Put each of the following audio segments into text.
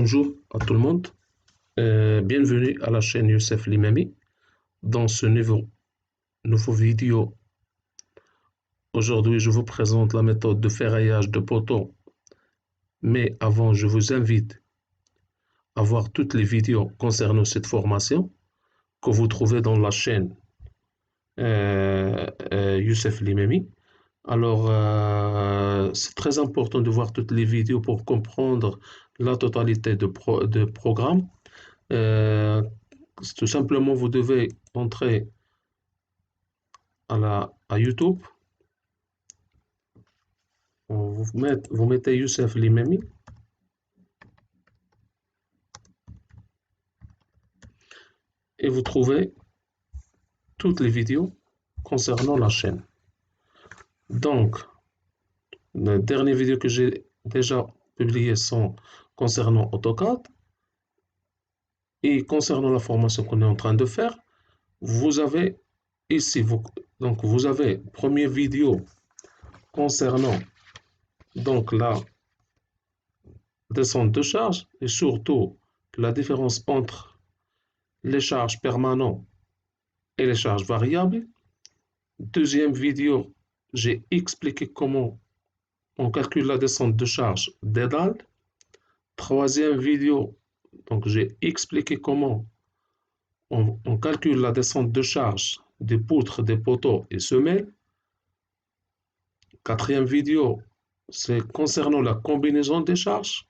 Bonjour à tout le monde. Bienvenue à la chaîne Youssef Limami. Dans ce nouveau vidéo, aujourd'hui, je vous présente la méthode de ferraillage de poteaux. Mais avant, je vous invite à voir toutes les vidéos concernant cette formation que vous trouvez dans la chaîne Youssef Limami. Alors, c'est très important de voir toutes les vidéos pour comprendre la totalité de programme. Tout simplement, vous devez entrer à YouTube. Vous mettez Youssef Limami. Et vous trouvez toutes les vidéos concernant la chaîne. Donc, les dernières vidéos que j'ai déjà publiées sont concernant AutoCAD. Et concernant la formation qu'on est en train de faire, vous avez ici, vous avez première vidéo concernant donc la descente de charge et surtout la différence entre les charges permanentes et les charges variables. Deuxième vidéo, j'ai expliqué comment on calcule la descente de charge des dalles. Troisième vidéo, donc j'ai expliqué comment on calcule la descente de charge des poutres, des poteaux et semelles. Quatrième vidéo, c'est concernant la combinaison des charges.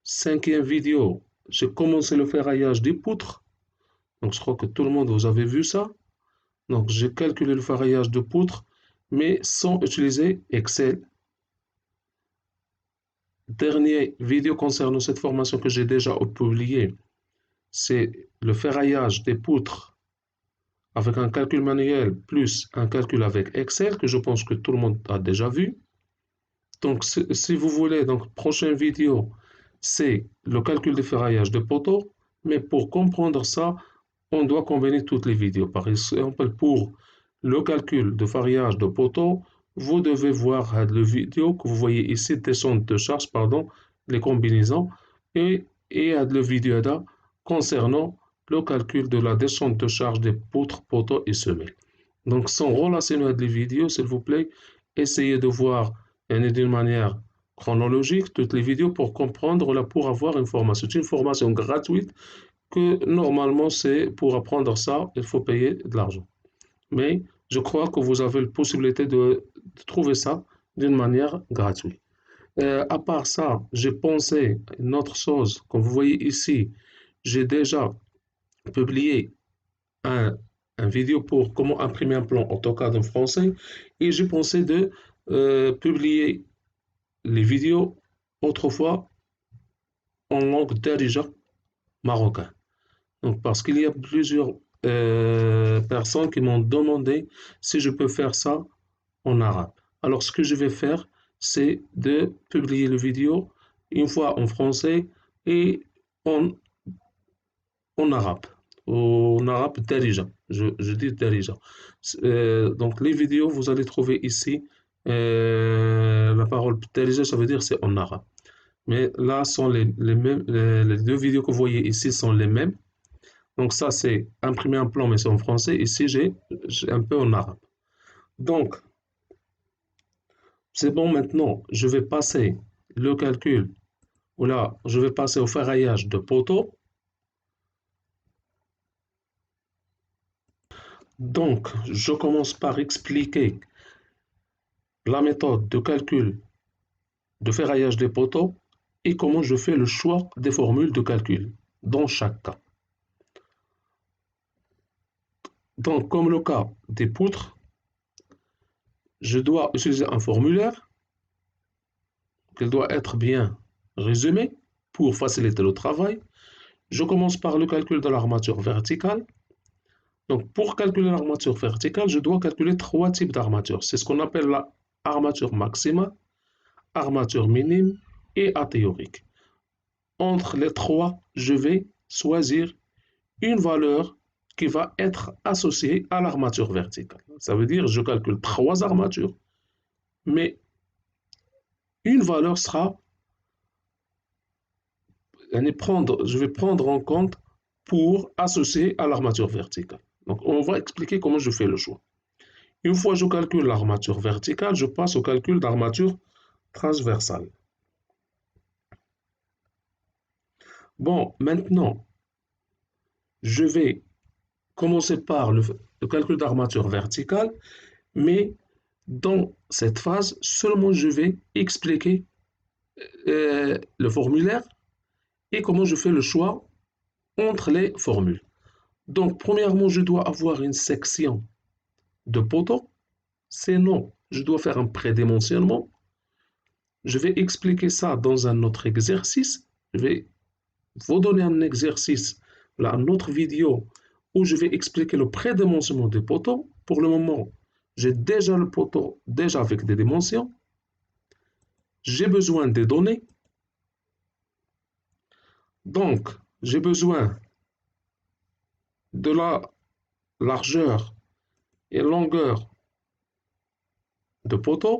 Cinquième vidéo, j'ai commencé le ferraillage des poutres. Donc je crois que tout le monde, vous avez vu ça. Donc j'ai calculé le ferraillage de poutres, mais sans utiliser Excel. Dernière vidéo concernant cette formation que j'ai déjà publiée, c'est le ferraillage des poutres avec un calcul manuel plus un calcul avec Excel, que je pense que tout le monde a déjà vu. Donc, si vous voulez, donc, prochaine vidéo, c'est le calcul des ferraillages de poteaux. Mais pour comprendre ça, on doit combiner toutes les vidéos. Par exemple, pour le calcul de ferraillage de poteaux, vous devez voir la vidéo que vous voyez ici, descente de charge, pardon, les combinaisons, et la vidéo là concernant le calcul de la descente de charge des poutres, poteaux et semelles. Donc, sans relationner les vidéos, s'il vous plaît, essayez de voir d'une manière chronologique toutes les vidéos pour comprendre, là, pour avoir une formation. C'est une formation gratuite que normalement, c'est pour apprendre ça, il faut payer de l'argent. Mais je crois que vous avez la possibilité de trouver ça d'une manière gratuite. À part ça, j'ai pensé à une autre chose. Comme vous voyez ici, j'ai déjà publié un vidéo pour comment imprimer un plan AutoCAD en français et j'ai pensé de publier les vidéos autrefois en langue darija marocain. Donc, parce qu'il y a plusieurs personnes qui m'ont demandé si je peux faire ça en arabe. Alors, ce que je vais faire, c'est de publier les vidéos une fois en français et en, en arabe. En arabe, darija. Je dis darija. Donc, les vidéos, vous allez trouver ici la parole darija, ça veut dire c'est en arabe. Mais là, sont les mêmes, les deux vidéos que vous voyez ici sont les mêmes. Donc ça, c'est imprimer un plan, mais c'est en français. Ici, j'ai un peu en arabe. Donc, c'est bon maintenant. Je vais passer le calcul. Ou là, je vais passer au ferraillage de poteaux. Donc, je commence par expliquer la méthode de calcul de ferraillage des poteaux et comment je fais le choix des formules de calcul dans chaque cas. Donc, comme le cas des poutres, je dois utiliser un formulaire qui doit être bien résumé pour faciliter le travail. Je commence par le calcul de l'armature verticale. Donc, pour calculer l'armature verticale, je dois calculer trois types d'armature. C'est ce qu'on appelle la armature maximale, armature minime et athéorique. Entre les trois, je vais choisir une valeur qui va être associée à l'armature verticale. Ça veut dire que je calcule trois armatures, mais une valeur sera je vais prendre en compte pour associer à l'armature verticale. Donc, on va expliquer comment je fais le choix. Une fois que je calcule l'armature verticale, je passe au calcul d'armature transversale. Bon, maintenant, je vais commencer par le calcul d'armature verticale, mais dans cette phase, seulement je vais expliquer le formulaire et comment je fais le choix entre les formules. Donc, premièrement, je dois avoir une section de poteau, sinon je dois faire un prédimensionnement. Je vais expliquer ça dans un autre exercice. Je vais vous donner un exercice, là, une autre vidéo où je vais expliquer le prédimensionnement des poteaux. Pour le moment, j'ai déjà le poteau, déjà avec des dimensions. J'ai besoin des données. Donc, j'ai besoin de la largeur et longueur de poteau,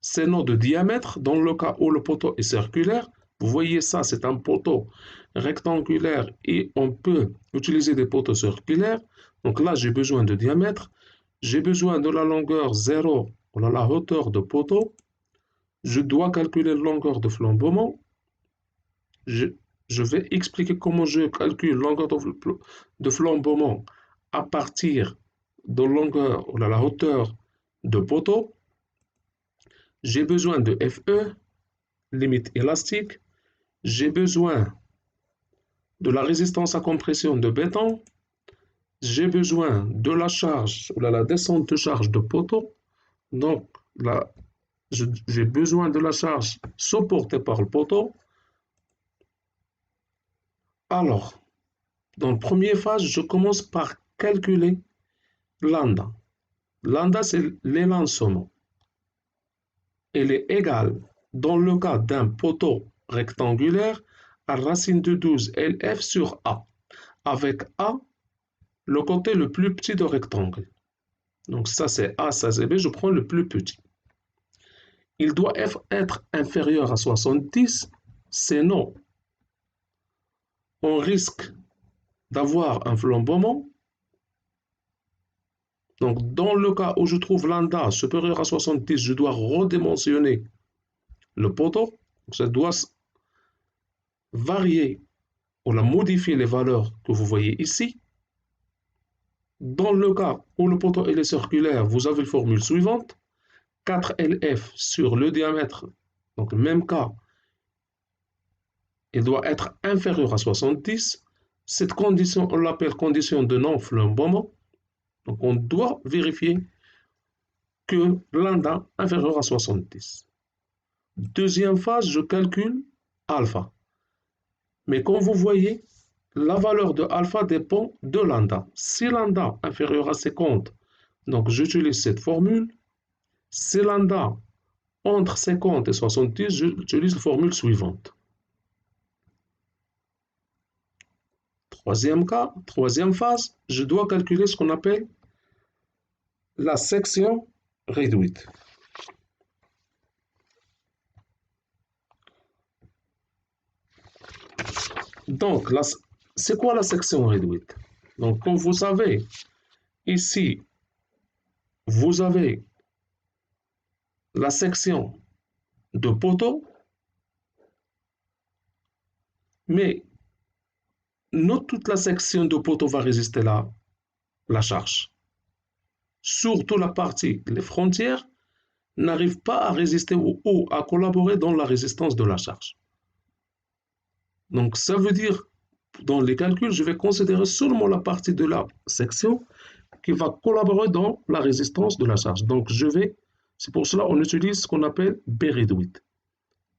sinon de diamètre, dans le cas où le poteau est circulaire. Vous voyez ça, c'est un poteau rectangulaire et on peut utiliser des poteaux circulaires. Donc là, j'ai besoin de diamètre. J'ai besoin de la longueur 0, ou la hauteur de poteau. Je dois calculer la longueur de flambement. Je vais expliquer comment je calcule la longueur de flambement à partir de longueur, ou la hauteur de poteau. J'ai besoin de FE, limite élastique. J'ai besoin de la résistance à compression de béton. J'ai besoin de la charge, ou la descente de charge de poteau. Donc, là, j'ai besoin de la charge supportée par le poteau. Alors, dans la première phase, je commence par calculer lambda. Lambda, c'est l'élancement. Elle est égale, dans le cas d'un poteau rectangulaire, à racine de 12 LF sur A, avec A, le côté le plus petit de rectangle. Donc ça c'est A, ça c'est B, je prends le plus petit. Il doit être inférieur à 70, sinon on risque d'avoir un flambement. Donc dans le cas où je trouve lambda supérieur à 70, je dois redimensionner le poteau. Donc ça doit varier ou modifier les valeurs que vous voyez ici. Dans le cas où le poteau est circulaire, vous avez la formule suivante. 4LF sur le diamètre, donc le même cas, il doit être inférieur à 70. Cette condition, on l'appelle condition de non-flambement. Donc on doit vérifier que lambda inférieur à 70. Deuxième phase, je calcule alpha. Mais comme vous voyez, la valeur de alpha dépend de lambda. Si lambda inférieur à 50, donc j'utilise cette formule. Si lambda entre 50 et 70, j'utilise la formule suivante. Troisième phase, je dois calculer ce qu'on appelle la section réduite. Donc, c'est quoi la section réduite? Donc, comme vous savez, ici, vous avez la section de poteau, mais non toute la section de poteau va résister à la charge. Surtout la partie, les frontières, n'arrivent pas à résister ou à collaborer dans la résistance de la charge. Donc, ça veut dire, dans les calculs, je vais considérer seulement la partie de la section qui va collaborer dans la résistance de la charge. Donc, c'est pour cela qu'on utilise ce qu'on appelle B réduite.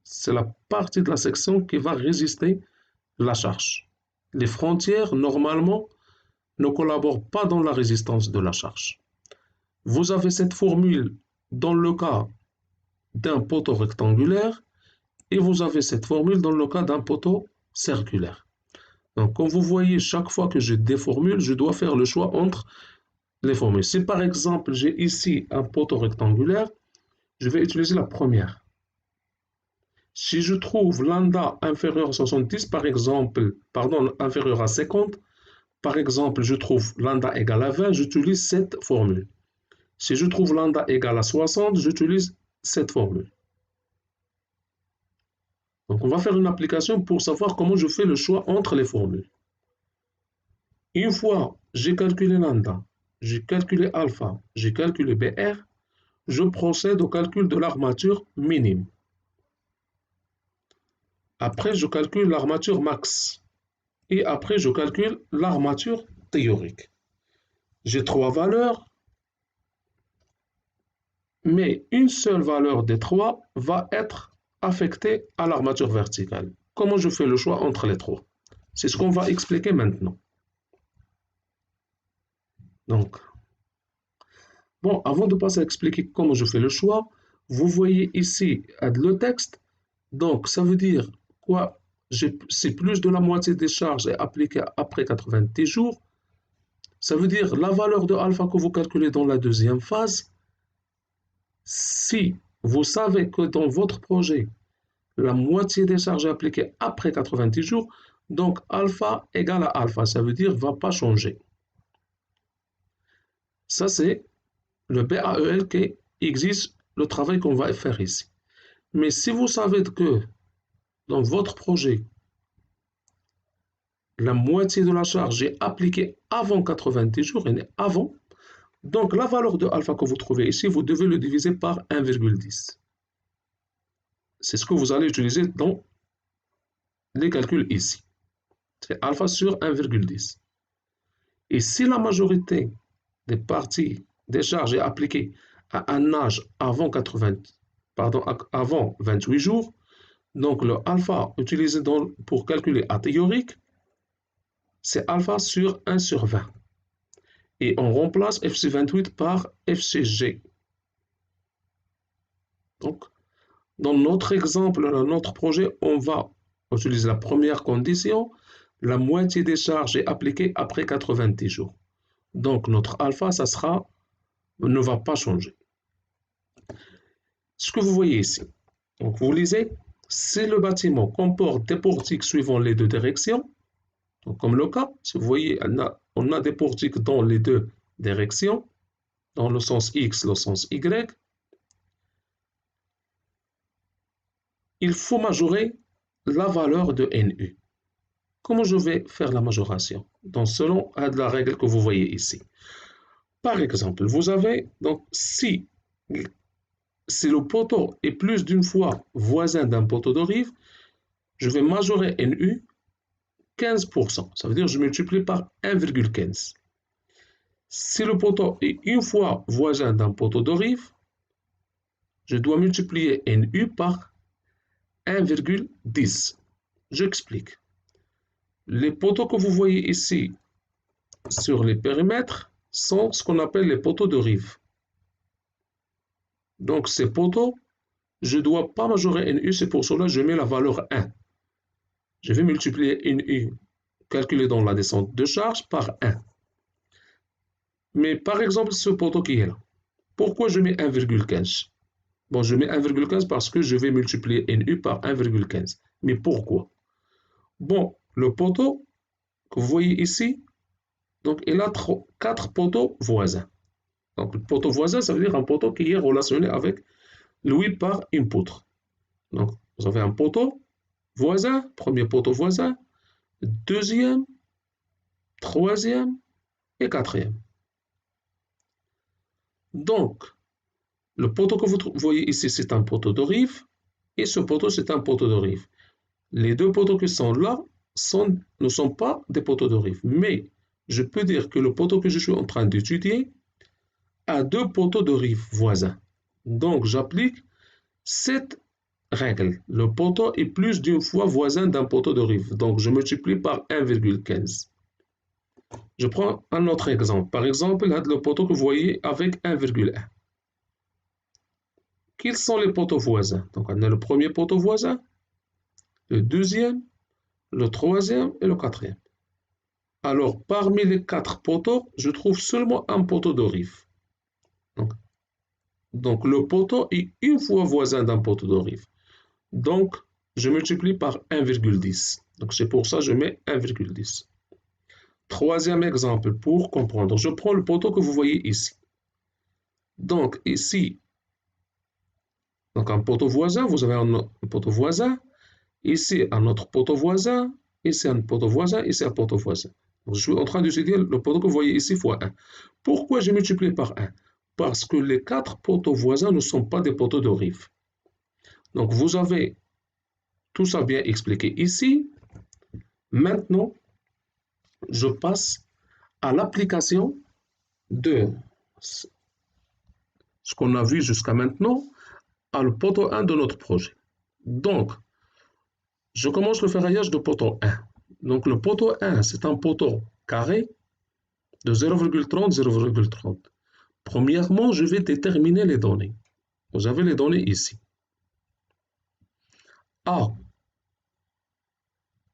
C'est la partie de la section qui va résister la charge. Les frontières, normalement, ne collaborent pas dans la résistance de la charge. Vous avez cette formule dans le cas d'un poteau rectangulaire et vous avez cette formule dans le cas d'un poteau circulaire. Donc, comme vous voyez, chaque fois que je déformule, je dois faire le choix entre les formules. Si par exemple, j'ai ici un poteau rectangulaire, je vais utiliser la première. Si je trouve lambda inférieur à 70, par exemple, pardon, inférieur à 50, par exemple, je trouve lambda égale à 20, j'utilise cette formule. Si je trouve lambda égale à 60, j'utilise cette formule. Donc, on va faire une application pour savoir comment je fais le choix entre les formules. Une fois j'ai calculé lambda, j'ai calculé alpha, j'ai calculé BR, je procède au calcul de l'armature minime. Après, je calcule l'armature max. Et après, je calcule l'armature théorique. J'ai trois valeurs, mais une seule valeur des trois va être affectée à l'armature verticale. Comment je fais le choix entre les trois? C'est ce qu'on va expliquer maintenant. Donc, bon, avant de passer à expliquer comment je fais le choix, vous voyez ici le texte. Donc, ça veut dire quoi? Si plus de la moitié des charges est appliquée après 90 jours, ça veut dire la valeur de alpha que vous calculez dans la deuxième phase. Si vous savez que dans votre projet, la moitié des charges est appliquée après 90 jours, donc alpha égale à alpha, ça veut dire ne va pas changer. Ça, c'est le BAEL qui existe le travail qu'on va faire ici. Mais si vous savez que dans votre projet, la moitié de la charge est appliquée avant 90 jours, et avant, donc la valeur de alpha que vous trouvez ici, vous devez le diviser par 1,10. C'est ce que vous allez utiliser dans les calculs ici. C'est alpha sur 1,10. Et si la majorité des parties des charges est appliquée à un âge avant 28 jours, donc le alpha utilisé pour calculer A théorique, c'est alpha sur 1 sur 20. Et on remplace FC28 par FCG. Donc, dans notre exemple, dans notre projet, on va utiliser la première condition, la moitié des charges est appliquée après 90 jours. Donc, notre alpha, ne va pas changer. Ce que vous voyez ici, donc vous lisez, si le bâtiment comporte des portiques suivant les deux directions, donc comme le cas, si vous voyez, on a des portiques dans les deux directions, dans le sens X, le sens Y, il faut majorer la valeur de NU. Comment je vais faire la majoration? Donc, selon la règle que vous voyez ici. Par exemple, vous avez, donc, si le poteau est plus d'une fois voisin d'un poteau de rive, je vais majorer NU 15%. Ça veut dire que je multiplie par 1,15. Si le poteau est une fois voisin d'un poteau de rive, je dois multiplier NU par 1,10. J'explique. Les poteaux que vous voyez ici sur les périmètres sont ce qu'on appelle les poteaux de rive. Donc ces poteaux, je ne dois pas majorer NU, c'est pour cela que je mets la valeur 1. Je vais multiplier NU calculé dans la descente de charge par 1. Mais par exemple, ce poteau qui est là, pourquoi je mets 1,15? Bon, je mets 1,15 parce que je vais multiplier NU par 1,15. Mais pourquoi? Bon, le poteau que vous voyez ici, donc il a 4 poteaux voisins. Donc le poteau voisin, ça veut dire un poteau qui est relationné avec lui par une poutre. Donc vous avez un poteau voisin, premier poteau voisin, deuxième, troisième et quatrième. Donc, le poteau que vous voyez ici, c'est un poteau de rive, et ce poteau, c'est un poteau de rive. Les deux poteaux qui sont là ne sont pas des poteaux de rive, mais je peux dire que le poteau que je suis en train d'étudier a deux poteaux de rive voisins. Donc, j'applique cette règle. Le poteau est plus d'une fois voisin d'un poteau de rive. Donc, je multiplie par 1,15. Je prends un autre exemple. Par exemple, le poteau que vous voyez avec 1,1. Quels sont les poteaux voisins? Donc, on a le premier poteau voisin, le deuxième, le troisième et le quatrième. Alors, parmi les 4 poteaux, je trouve seulement un poteau de rive. Donc, le poteau est une fois voisin d'un poteau de rive. Donc, je multiplie par 1,10. Donc c'est pour ça que je mets 1,10. Troisième exemple pour comprendre. Je prends le poteau que vous voyez ici. Donc ici, donc un poteau voisin, vous avez un poteau voisin. Ici, un autre poteau voisin. Ici, un poteau voisin. Ici, un poteau voisin. Donc, je suis en train d'étudier le poteau que vous voyez ici fois 1. Pourquoi j'ai multiplié par 1? Parce que les 4 poteaux voisins ne sont pas des poteaux de rive. Donc, vous avez tout ça bien expliqué ici. Maintenant, je passe à l'application de ce qu'on a vu jusqu'à maintenant à le poteau 1 de notre projet. Donc, je commence le ferraillage de poteau 1. Donc, le poteau 1, c'est un poteau carré de 0,30, 0,30. Premièrement, je vais déterminer les données. Vous avez les données ici. A,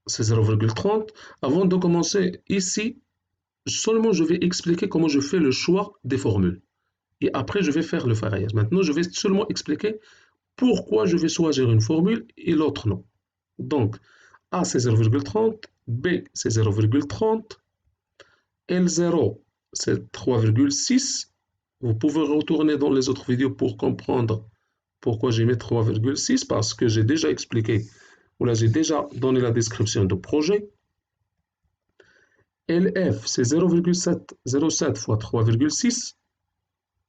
c'est 0,30. Avant de commencer ici, seulement je vais expliquer comment je fais le choix des formules. Et après, je vais faire le ferraillage. Maintenant, je vais seulement expliquer pourquoi je vais choisir une formule et l'autre non. Donc, A, c'est 0,30. B, c'est 0,30. L0, c'est 3,6. Vous pouvez retourner dans les autres vidéos pour comprendre pourquoi j'ai mis 3,6, parce que j'ai déjà expliqué, ou là j'ai déjà donné la description du projet. LF, c'est 0,07 fois 3,6.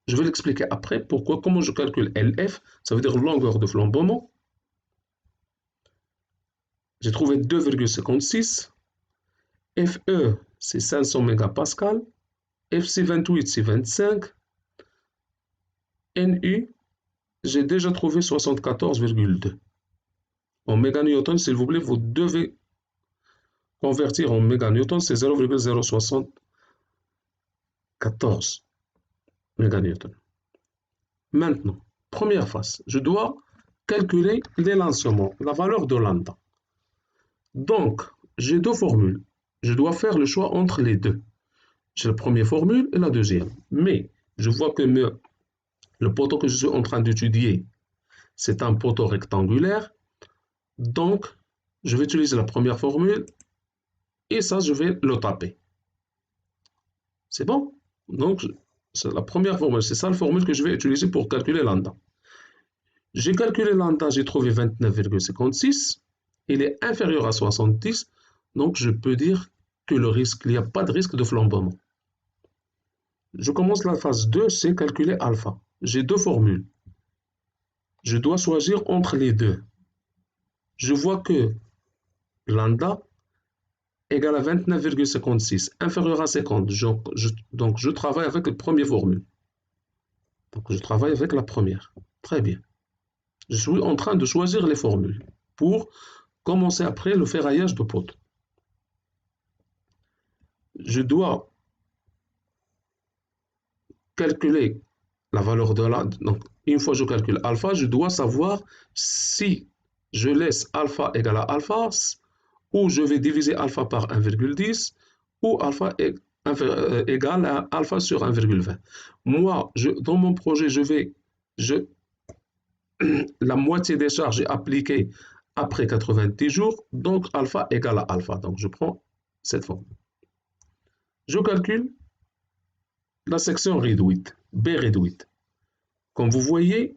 Je vais l'expliquer après pourquoi, comment je calcule LF, ça veut dire longueur de flambement. J'ai trouvé 2,56. FE, c'est 500 mégapascal. FC28, c'est 25. NU, j'ai déjà trouvé 74,2. En méganewton, s'il vous plaît, vous devez convertir en méganewton, c'est 0,074 méganewton. Maintenant, première phase, je dois calculer l'élancement, la valeur de lambda. Donc, j'ai deux formules. Je dois faire le choix entre les deux. J'ai la première formule et la deuxième. Mais je vois que le poteau que je suis en train d'étudier, c'est un poteau rectangulaire. Donc, je vais utiliser la première formule et ça, je vais le taper. C'est bon? Donc, c'est la première formule. C'est ça la formule que je vais utiliser pour calculer lambda. J'ai calculé lambda, j'ai trouvé 29,56. Il est inférieur à 70. Donc, je peux dire que il n'y a pas de risque de flambement. Je commence la phase 2, c'est calculer alpha. J'ai deux formules. Je dois choisir entre les deux. Je vois que lambda égale à 29,56, inférieur à 50. Donc, je travaille avec la première formule. Donc, je travaille avec la première. Très bien. Je suis en train de choisir les formules pour commencer après le ferraillage de poteau. Je dois calculer la valeur de la... Donc, une fois que je calcule alpha, je dois savoir si je laisse alpha égale à alpha, ou je vais diviser alpha par 1,10, ou alpha égale à alpha sur 1,20. Moi, dans mon projet, la moitié des charges est appliquée après 90 jours, donc alpha égale à alpha. Donc, je prends cette forme. Je calcule la section réduite, B réduite. Comme vous voyez,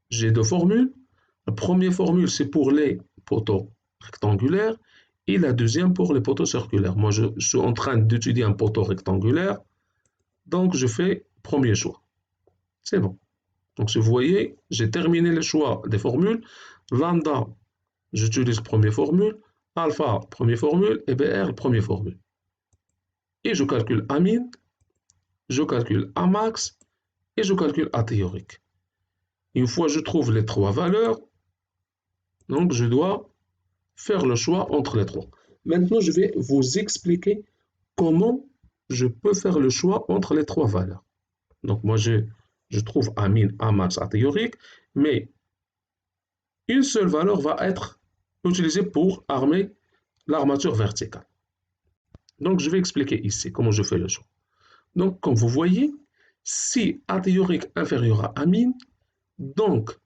j'ai deux formules. La première formule, c'est pour les poteaux rectangulaires et la deuxième pour les poteaux circulaires. Moi, je suis en train d'étudier un poteau rectangulaire, donc je fais premier choix. C'est bon. Donc, si vous voyez, j'ai terminé le choix des formules. Lambda, j'utilise première formule. Alpha, première formule. Et BR, première formule. Et je calcule A min, je calcule A max et je calcule A théorique. Une fois que je trouve les trois valeurs, donc je dois faire le choix entre les trois. Maintenant, je vais vous expliquer comment je peux faire le choix entre les trois valeurs. Donc, moi, je trouve A min, A max, A théorique, mais une seule valeur va être utilisée pour armer l'armature verticale. Donc, je vais expliquer ici comment je fais le choix. Donc, comme vous voyez, si A théorique inférieur à A min, donc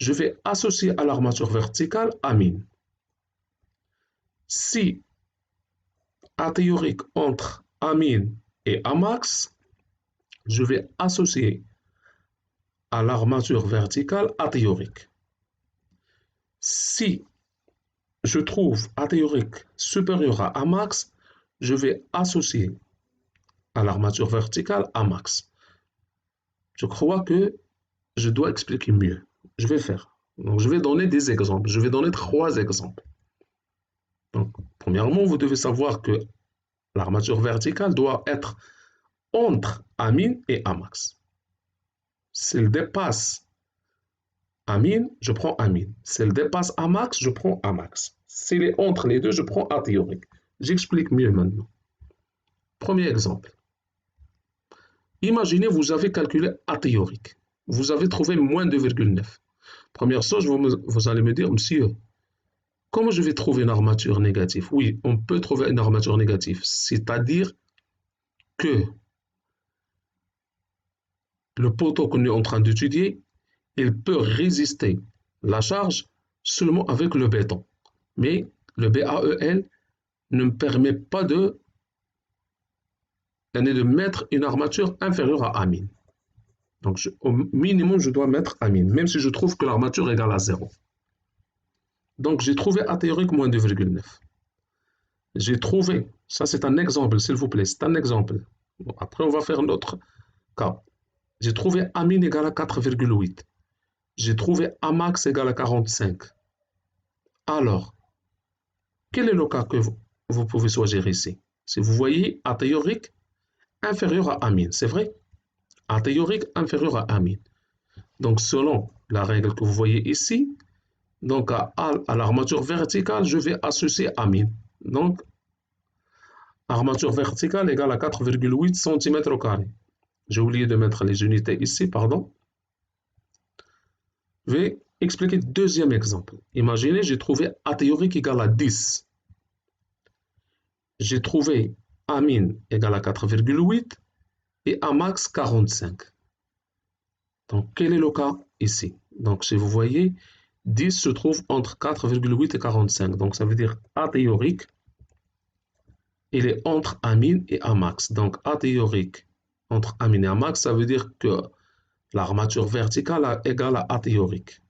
je vais associer à l'armature verticale amine. Si athéorique entre amine et amax, je vais associer à l'armature verticale athéorique. Si je trouve athéorique supérieur à amax, je vais associer à l'armature verticale amax. Je crois que je dois expliquer mieux. Je vais faire. Donc, je vais donner des exemples. Je vais donner 3 exemples. Donc, premièrement, vous devez savoir que l'armature verticale doit être entre amine et amax. S'il dépasse amine, je prends amine. S'il dépasse amax, je prends amax. S'il est entre les deux, je prends athéorique. J'explique mieux maintenant. Premier exemple. Imaginez, vous avez calculé athéorique. Vous avez trouvé moins 2,9. Première chose, vous allez me dire, monsieur, comment je vais trouver une armature négative? Oui, on peut trouver une armature négative, c'est-à-dire que le poteau qu'on est en train d'étudier, il peut résister la charge seulement avec le béton. Mais le BAEL ne me permet pas de mettre une armature inférieure à amine. Donc, au minimum, je dois mettre amine, même si je trouve que l'armature est égale à 0. Donc, j'ai trouvé athéorique moins 2,9. J'ai trouvé, ça c'est un exemple, s'il vous plaît, c'est un exemple. Bon, après, on va faire notre cas. J'ai trouvé amine égale à 4,8. J'ai trouvé amax égale à 45. Alors, quel est le cas que vous pouvez choisir ici? Si vous voyez athéorique inférieur à amine, c'est vrai? Athéorique inférieur à amine. Donc, selon la règle que vous voyez ici, donc à l'armature verticale, je vais associer amine. Donc, armature verticale égale à 4,8 cm². J'ai oublié de mettre les unités ici, pardon. Je vais expliquer le deuxième exemple. Imaginez, j'ai trouvé athéorique égale à 10. J'ai trouvé amine égale à 4,8 et amax 45. Donc, quel est le cas ici? Donc, si vous voyez, 10 se trouve entre 4,8 et 45. Donc, ça veut dire athéorique, il est entre amine et amax. Donc, athéorique entre amine et amax, ça veut dire que l'armature verticale égale à athéorique,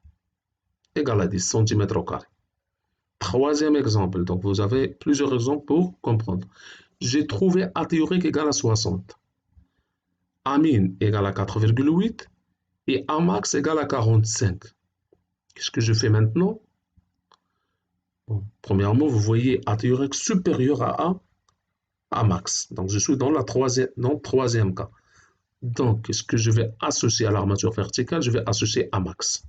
égale à 10 cm². Troisième exemple, donc vous avez plusieurs exemples pour comprendre. J'ai trouvé athéorique égale à 60. Amine égale à 4,8 et amax égale à 45. Qu'est-ce que je fais maintenant? Bon, premièrement, vous voyez athéorique supérieur à amax. Donc, je suis dans le troisième cas. Donc, qu'est-ce que je vais associer à l'armature verticale? Je vais associer amax.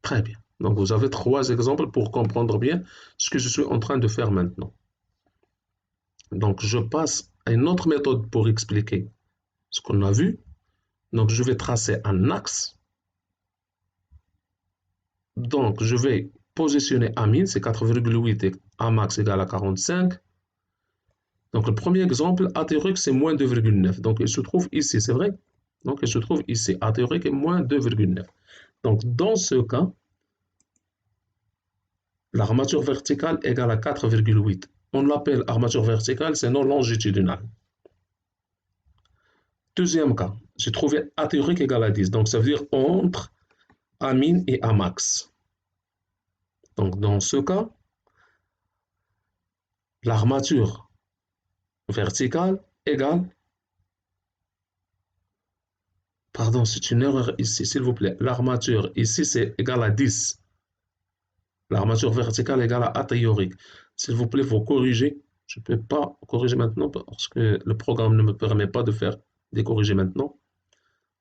Très bien. Donc, vous avez 3 exemples pour comprendre bien ce que je suis en train de faire maintenant. Donc, je passe à une autre méthode pour expliquer ce qu'on a vu. Donc, je vais tracer un axe. Donc, je vais positionner amine, c'est 4,8 et amax égale à 45. Donc, le premier exemple, athéorique, c'est moins 2,9. Donc, il se trouve ici, c'est vrai? Donc, il se trouve ici, athéorique est moins 2,9. Donc, dans ce cas, l'armature verticale égale à 4,8. On l'appelle armature verticale, c'est non longitudinale. Deuxième cas, j'ai trouvé athéorique égale à 10. Donc, ça veut dire entre amine et amax. Donc, dans ce cas, l'armature verticale égale, pardon, c'est une erreur ici, s'il vous plaît. L'armature ici, c'est égal à 10. L'armature verticale égale à athéorique. S'il vous plaît, vous corrigez. Je ne peux pas corriger maintenant parce que le programme ne me permet pas de faire des corriger maintenant.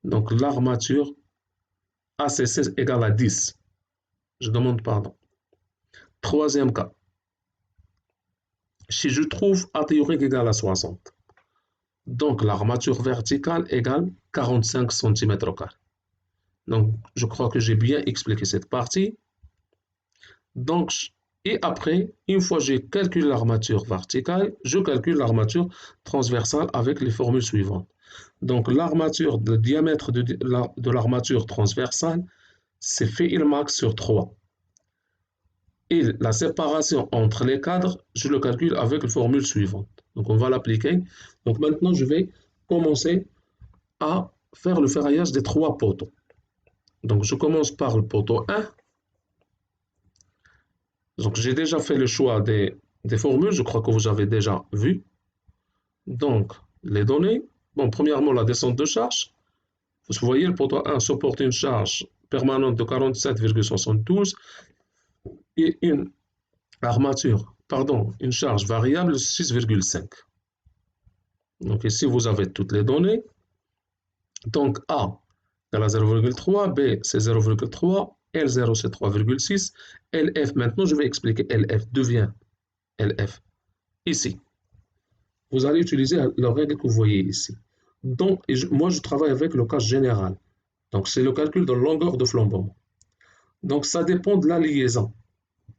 Donc, l'armature ACC égale à 10. Je demande pardon. Troisième cas. Si je trouve athéorique égale à 60, donc l'armature verticale égale 45 cm². Donc, je crois que j'ai bien expliqué cette partie. Donc, et après, une fois que j'ai calculé l'armature verticale, je calcule l'armature transversale avec les formules suivantes. Donc, l'armature, le diamètre de l'armature transversale, c'est phi max sur 3. Et la séparation entre les cadres, je le calcule avec la formule suivante. Donc on va l'appliquer. Donc maintenant, je vais commencer à faire le ferraillage des 3 poteaux. Donc je commence par le poteau 1. Donc j'ai déjà fait le choix des formules, je crois que vous avez déjà vu. Donc les données, bon, premièrement la descente de charge. Vous voyez, le poteau 1 supporte une charge permanente de 47,72 et une armature, pardon, une charge variable de 6,5. Donc ici, vous avez toutes les données. Donc A égale à 0,3, B c'est 0,3, L0 c'est 3,6, LF, maintenant je vais expliquer LF, devient LF. Ici, vous allez utiliser la règle que vous voyez ici. Donc, moi je travaille avec le cas général. Donc c'est le calcul de longueur de flambement. Donc ça dépend de la liaison.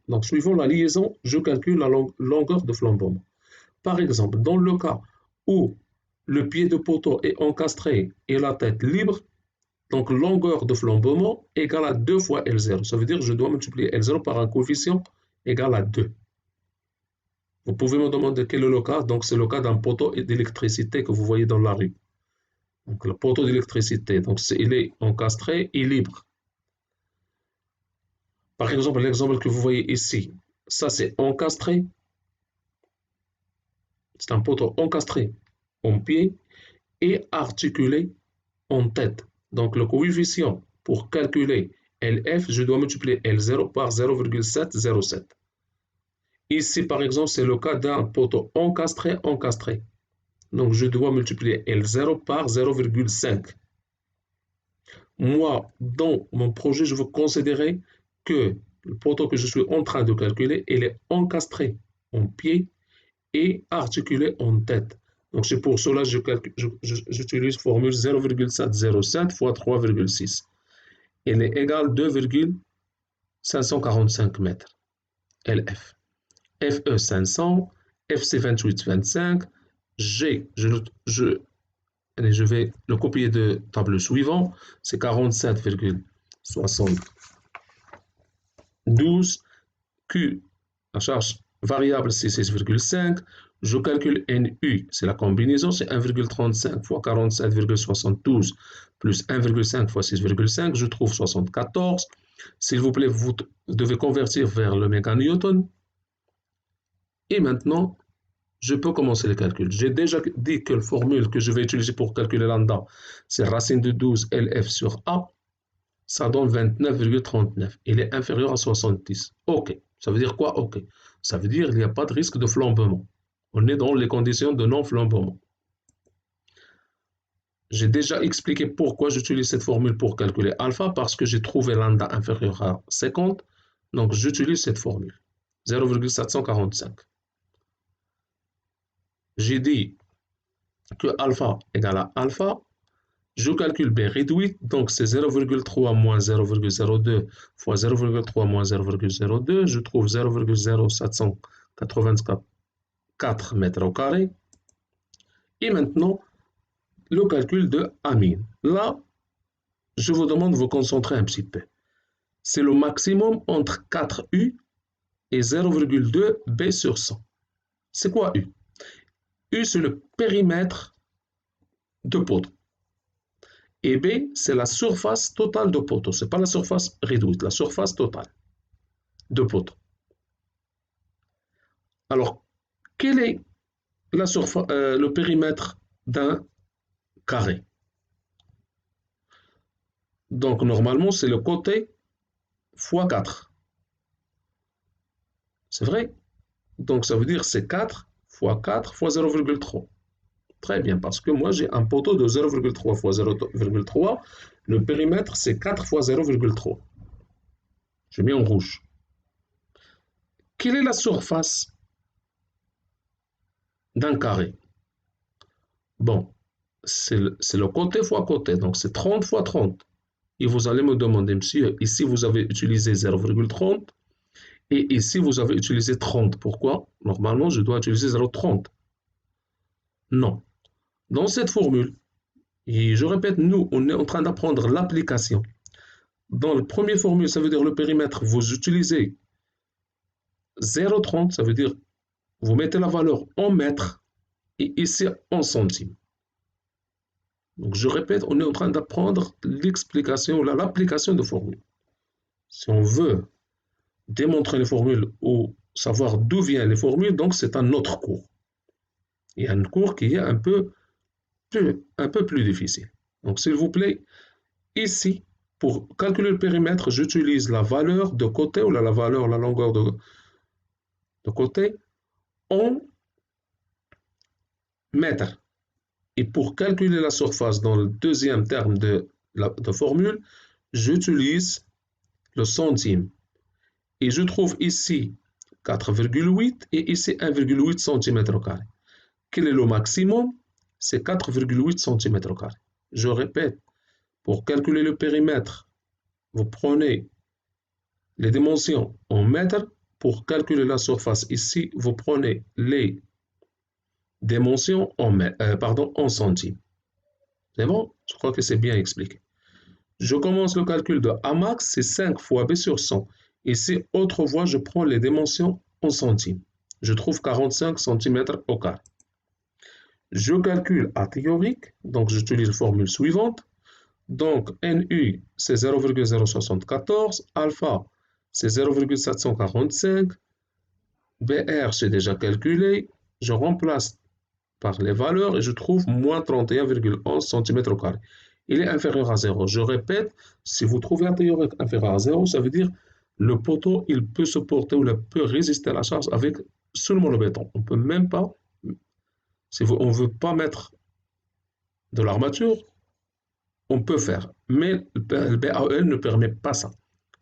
Donc suivant la liaison, je calcule la longueur de flambement. Par exemple, dans le cas où le pied de poteau est encastré et la tête libre, donc longueur de flambement égale à 2 fois L0. Ça veut dire que je dois multiplier L0 par un coefficient égal à 2. Vous pouvez me demander quel est le cas. Donc c'est le cas d'un poteau d'électricité que vous voyez dans la rue. Donc le poteau d'électricité, donc il est encastré et libre. Par exemple, l'exemple que vous voyez ici, ça c'est encastré. C'est un poteau encastré en pied et articulé en tête. Donc le coefficient pour calculer LF, je dois multiplier L0 par 0,707. Ici, par exemple, c'est le cas d'un poteau encastré. Donc je dois multiplier L0 par 0,5. Moi, dans mon projet, je veux considérer que le poteau que je suis en train de calculer, il est encastré en pied et articulé en tête. Donc c'est pour cela que j'utilise la formule 0,707 fois 3,6. Elle est égale à 2,545 mètres. LF. FE 500, FC 28,25, G, je vais le copier de tableau suivant, c'est 47,72, Q, la charge variable c'est 6,5, je calcule NU, c'est la combinaison, c'est 1,35 fois 47,72 plus 1,5 fois 6,5, je trouve 74. S'il vous plaît, vous devez convertir vers le méganewton. Et maintenant, je peux commencer les calculs. J'ai déjà dit que la formule que je vais utiliser pour calculer lambda, c'est racine de 12 LF sur A. Ça donne 29,39. Il est inférieur à 70. OK. Ça veut dire quoi? OK. Ça veut dire qu'il n'y a pas de risque de flambement. On est dans les conditions de non-flambement. J'ai déjà expliqué pourquoi j'utilise cette formule pour calculer alpha, parce que j'ai trouvé lambda inférieur à 50. Donc j'utilise cette formule. 0,745. J'ai dit que alpha égale à alpha. Je calcule B réduite, donc c'est 0,3 moins 0,02 fois 0,3 moins 0,02. Je trouve 0,0784 mètres au carré. Et maintenant, le calcul de amine. Là, je vous demande de vous concentrer un petit peu. C'est le maximum entre 4U et 0,2 B sur 100. C'est quoi U? U, c'est le périmètre de poteau. Et B, c'est la surface totale de poteau. Ce n'est pas la surface réduite, la surface totale de poteau. Alors, quel est le périmètre d'un carré? Donc, normalement, c'est le côté fois 4. C'est vrai? Donc, ça veut dire c'est 4 fois 4 fois 0,3. Très bien, parce que moi, j'ai un poteau de 0,3 fois 0,3. Le périmètre, c'est 4 fois 0,3. Je mets en rouge. Quelle est la surface d'un carré? Bon, c'est le côté fois côté, donc c'est 30 fois 30. Et vous allez me demander, monsieur, ici vous avez utilisé 0,30 et ici vous avez utilisé 30. Pourquoi? Normalement, je dois utiliser 0,30. Non. Dans cette formule, et je répète, nous, on est en train d'apprendre l'application. Dans la première formule, ça veut dire le périmètre, vous utilisez 0,30, ça veut dire vous mettez la valeur en mètres et ici en centimes. Donc je répète, on est en train d'apprendre l'explication, l'application de formules. Si on veut démontrer les formules ou savoir d'où viennent les formules, donc c'est un autre cours. Il y a un cours qui est un peu plus difficile. Donc s'il vous plaît, ici, pour calculer le périmètre, j'utilise la valeur de côté ou la longueur de côté en mètres. Et pour calculer la surface dans le deuxième terme de formule, j'utilise le centime. Et je trouve ici 4,8 et ici 1,8 cm². Quel est le maximum? C'est 4,8 cm². Je répète, pour calculer le périmètre, vous prenez les dimensions en mètres. Pour calculer la surface ici, vous prenez les dimensions en centimes. C'est bon? Je crois que c'est bien expliqué. Je commence le calcul de A max, c'est 5 fois B sur 100. Ici, autre fois, je prends les dimensions en centimes. Je trouve 45 cm². Je calcule A théorique, donc j'utilise la formule suivante. Donc, NU, c'est 0,074, alpha, c'est 0,745, BR, c'est déjà calculé, je remplace par les valeurs et je trouve moins 31,11 cm². Il est inférieur à 0. Je répète, si vous trouvez un théorique inférieur à 0, ça veut dire le poteau, il peut supporter ou il peut résister à la charge avec seulement le béton. On ne peut même pas, si on ne veut pas mettre de l'armature, on peut faire. Mais le BAE ne permet pas ça.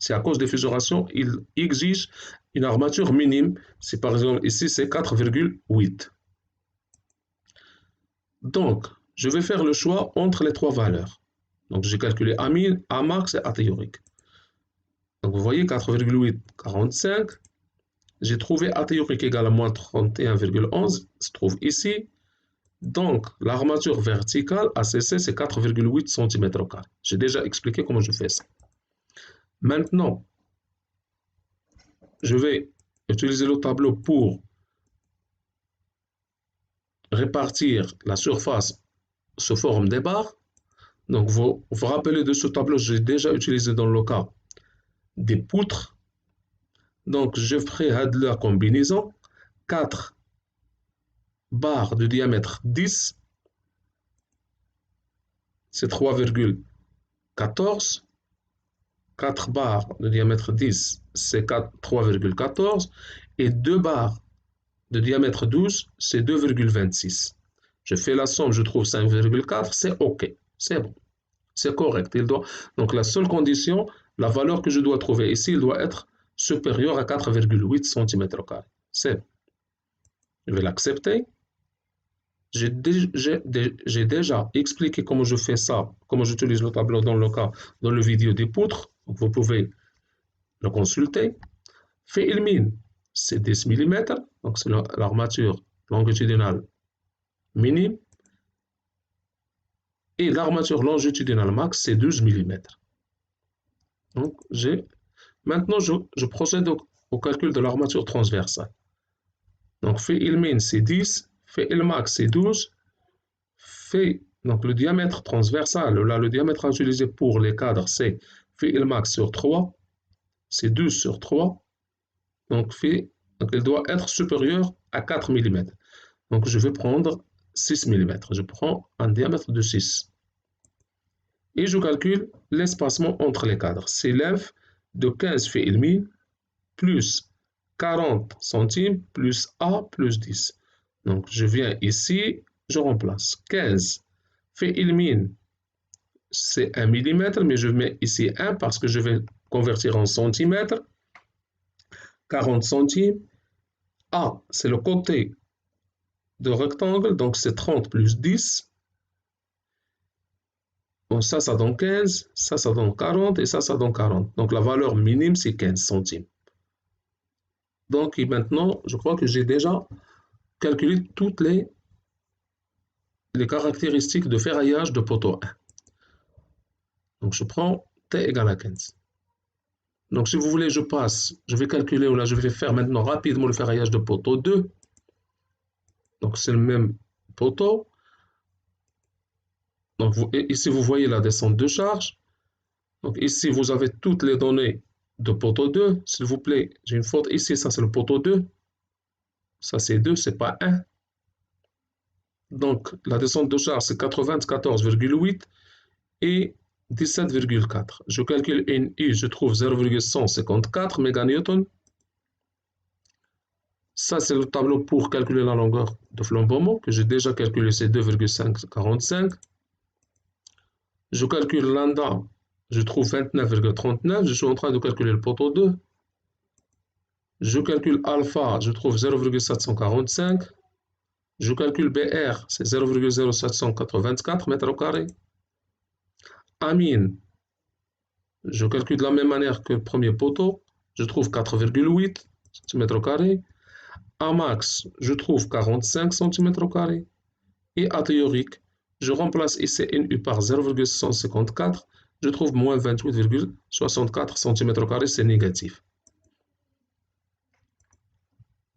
C'est à cause des fissurations, il exige une armature minime. Si par exemple ici c'est 4,8. Donc, je vais faire le choix entre les trois valeurs. Donc, j'ai calculé A-min, A-max et A-théorique. Donc, vous voyez 4,8, 45. J'ai trouvé A-théorique égale à moins 31,11, se trouve ici. Donc, l'armature verticale ACC, c'est 4,8 cm². J'ai déjà expliqué comment je fais ça. Maintenant, je vais utiliser le tableau pour répartir la surface sous forme des barres. Donc, vous vous rappelez de ce tableau, j'ai déjà utilisé dans le cas des poutres. Donc, je ferai la combinaison. 4 barres de diamètre 10, c'est 3,14. 4 barres de diamètre 10, c'est 3,14. Et 2 barres de diamètre 12, c'est 2,26. Je fais la somme, je trouve 5,4, c'est OK. C'est bon. C'est correct. Donc, la seule condition, la valeur que je dois trouver ici, il doit être supérieur à 4,8 cm². C'est bon. Je vais l'accepter. J'ai déjà expliqué comment je fais ça, comment j'utilise le tableau dans le vidéo des poutres. Donc vous pouvez le consulter. Fait ilmine, c'est 10 mm, donc c'est l'armature longitudinale minime. Et l'armature longitudinale max, c'est 12 mm. Donc maintenant, je procède au calcul de l'armature transversale. Donc fait ilmine, c'est 10. Fait ilmax, c'est 12. Donc le diamètre transversal, là, le diamètre à utiliser pour les cadres, c'est phi max sur 3, c'est 12 sur 3, donc il doit être supérieur à 4 mm. Donc je vais prendre 6 mm, je prends un diamètre de 6. Et je calcule l'espacement entre les cadres, s'élève de 15 phi mi plus 40 centimes plus A plus 10. Donc je viens ici, je remplace 15 fait ilmine, c'est 1 mm, mais je mets ici 1 parce que je vais convertir en centimètres. 40 centimes. A, c'est le côté de rectangle, donc c'est 30 plus 10. Bon, ça donne 15, ça donne 40 et ça donne 40. Donc la valeur minime, c'est 15 centimes. Donc maintenant, je crois que j'ai déjà calculé toutes les caractéristiques de ferraillage de poteau 1. Donc je prends T égale à 15. Donc, si vous voulez, je vais calculer, ou là, je vais faire maintenant rapidement le ferraillage de poteau 2. Donc, c'est le même poteau. Donc, ici, vous voyez la descente de charge. Donc, ici, vous avez toutes les données de poteau 2. S'il vous plaît, j'ai une faute ici, ça c'est le poteau 2. Ça c'est 2, c'est pas 1. Donc, la descente de charge, c'est 94,8 et 17,4. Je calcule NU, je trouve 0,154 méganewtons. Ça, c'est le tableau pour calculer la longueur de flambement, que j'ai déjà calculé, c'est 2,545. Je calcule lambda, je trouve 29,39. Je suis en train de calculer le poteau 2. Je calcule alpha, je trouve 0,745. Je calcule BR, c'est 0,0784 mètres au carré. Amine, je calcule de la même manière que le premier poteau. Je trouve 4,8 cm². Amax, je trouve 45 cm². Et à théorique, je remplace ici NU par 0,154. Je trouve moins 28,64 cm², c'est négatif.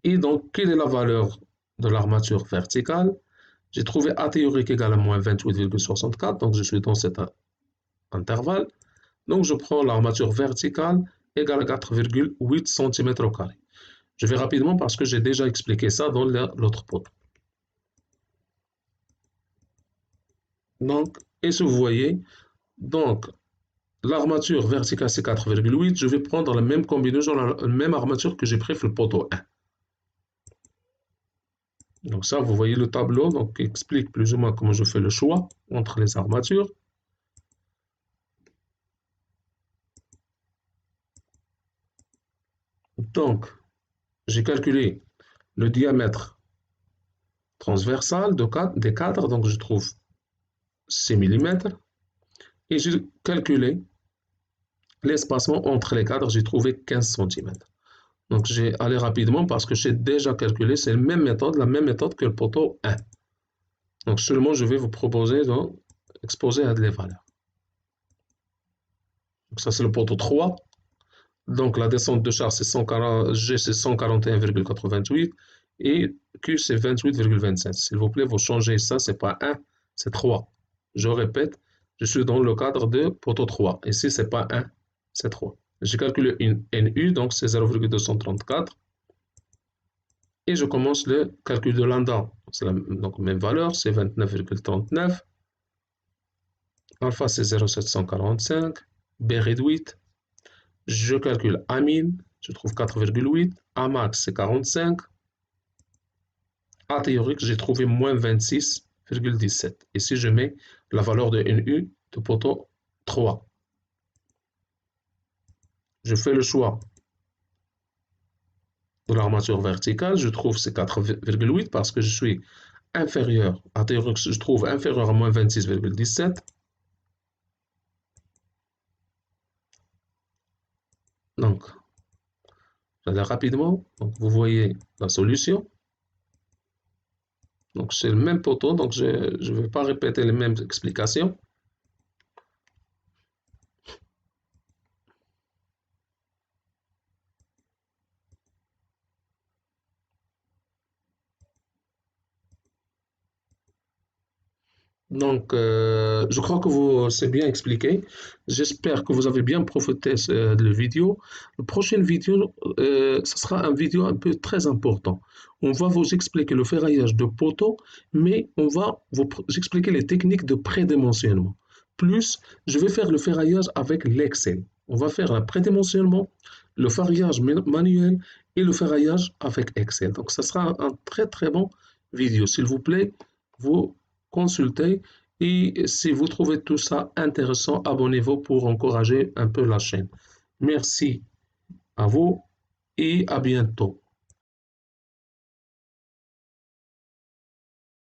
Et donc, quelle est la valeur de l'armature verticale? J'ai trouvé A théorique égale à moins 28,64, donc je suis dans cet intervalle. Donc, je prends l'armature verticale égale à 4,8 cm². Je vais rapidement parce que j'ai déjà expliqué ça dans l'autre poteau. Donc, et si vous voyez, donc, l'armature verticale c'est 4,8. Je vais prendre la même combinaison, la même armature que j'ai pris pour le poteau 1. Donc ça, vous voyez le tableau, donc qui explique plus ou moins comment je fais le choix entre les armatures. Donc, j'ai calculé le diamètre transversal des cadres, donc je trouve 6 mm. Et j'ai calculé l'espacement entre les cadres, j'ai trouvé 15 cm. Donc j'ai allé rapidement parce que j'ai déjà calculé, c'est la même méthode que le poteau 1. Donc seulement je vais vous proposer d'exposer les valeurs. Donc ça c'est le poteau 3. Donc la descente de charge c'est 141,88 et Q c'est 28,27. S'il vous plaît, vous changez ça, c'est pas 1, c'est 3. Je répète, je suis dans le cadre de poteau 3. Ici c'est pas 1, c'est 3. J'ai calculé une NU, donc c'est 0,234. Et je commence le calcul de lambda. Donc même valeur, c'est 29,39. Alpha c'est 0,745. B réduite. Je calcule Amin, je trouve 4,8. Amax, c'est 45. A théorique, j'ai trouvé moins 26,17. Ici, je mets la valeur de NU de poteau 3. Je fais le choix de l'armature verticale. Je trouve c'est 4,8 parce que je suis inférieur. A théorique, je trouve inférieur à moins 26,17. Donc, j'allais rapidement. Donc, vous voyez la solution. Donc, c'est le même poteau, donc je ne vais pas répéter les mêmes explications. Donc, je crois que c'est bien expliqué. J'espère que vous avez bien profité de la vidéo. La prochaine vidéo, ce sera une vidéo un peu très important. On va vous expliquer le ferraillage de poteaux, mais on va vous expliquer les techniques de prédimensionnement. Plus, je vais faire le ferraillage avec l'Excel. On va faire le prédimensionnement, le ferraillage manuel et le ferraillage avec Excel. Donc, ce sera un très très bon vidéo. S'il vous plaît, vous consultez et si vous trouvez tout ça intéressant, abonnez-vous pour encourager un peu la chaîne. Merci à vous et à bientôt.